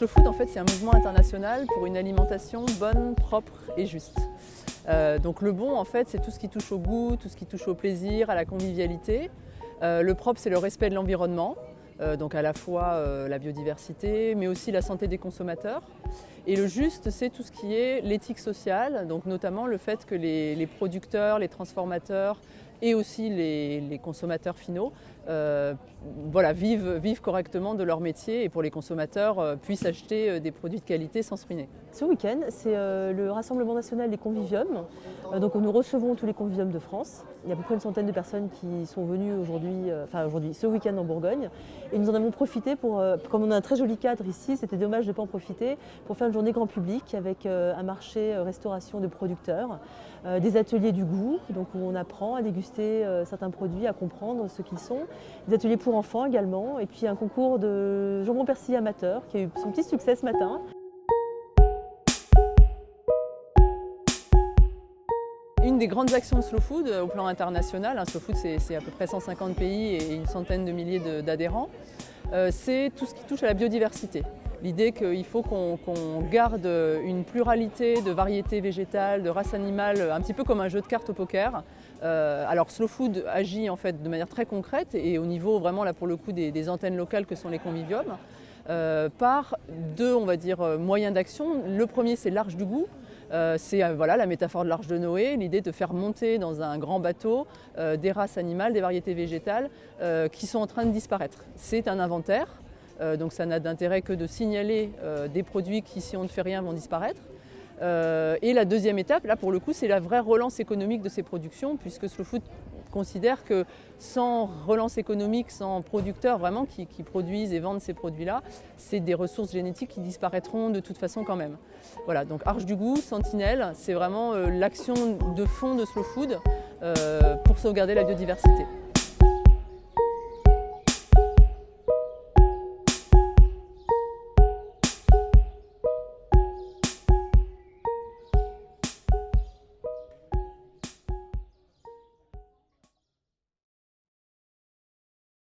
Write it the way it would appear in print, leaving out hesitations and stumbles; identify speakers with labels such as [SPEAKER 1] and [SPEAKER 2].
[SPEAKER 1] Slow Food, en fait, c'est un mouvement international pour une alimentation bonne, propre et juste. Donc le bon, en fait, c'est tout ce qui touche au goût, tout ce qui touche au plaisir, à la convivialité. Le propre, c'est le respect de l'environnement, donc à la fois la biodiversité, mais aussi la santé des consommateurs. Et le juste, c'est tout ce qui est l'éthique sociale, donc notamment le fait que les producteurs, les transformateurs et aussi les consommateurs finaux vivent correctement de leur métier et pour les consommateurs puissent acheter des produits de qualité sans se ruiner.
[SPEAKER 2] Ce week-end, c'est le Rassemblement national des conviviums. Donc nous recevons tous les conviviums de France. Il y a à peu près une centaine de personnes qui sont venues ce week-end en Bourgogne. Et nous en avons profité comme on a un très joli cadre ici, c'était dommage de ne pas en profiter, pour faire une journée grand public avec un marché restauration de producteurs, des ateliers du goût, donc où on apprend à déguster certains produits, à comprendre ce qu'ils sont, des ateliers pour enfants également, et puis un concours de jambon persillé amateur qui a eu son petit succès ce matin.
[SPEAKER 1] Une des grandes actions de Slow Food au plan international, Slow Food c'est à peu près 150 pays et une centaine de milliers d'adhérents, c'est tout ce qui touche à la biodiversité. L'idée qu'il faut qu'on garde une pluralité de variétés végétales, de races animales, un petit peu comme un jeu de cartes au poker. Alors Slow Food agit en fait de manière très concrète et au niveau vraiment là pour le coup des antennes locales que sont les conviviums, par deux moyens d'action. Le premier c'est l'Arche du goût. C'est la métaphore de l'Arche de Noé, l'idée de faire monter dans un grand bateau des races animales, des variétés végétales qui sont en train de disparaître. C'est un inventaire, donc ça n'a d'intérêt que de signaler des produits qui, si on ne fait rien, vont disparaître. Et la deuxième étape, là pour le coup, c'est la vraie relance économique de ces productions, puisque Slow Food considère que sans relance économique, sans producteurs vraiment qui produisent et vendent ces produits-là, c'est des ressources génétiques qui disparaîtront de toute façon quand même. Voilà, donc Arche du goût, Sentinelle, c'est vraiment l'action de fond de Slow Food pour sauvegarder la biodiversité.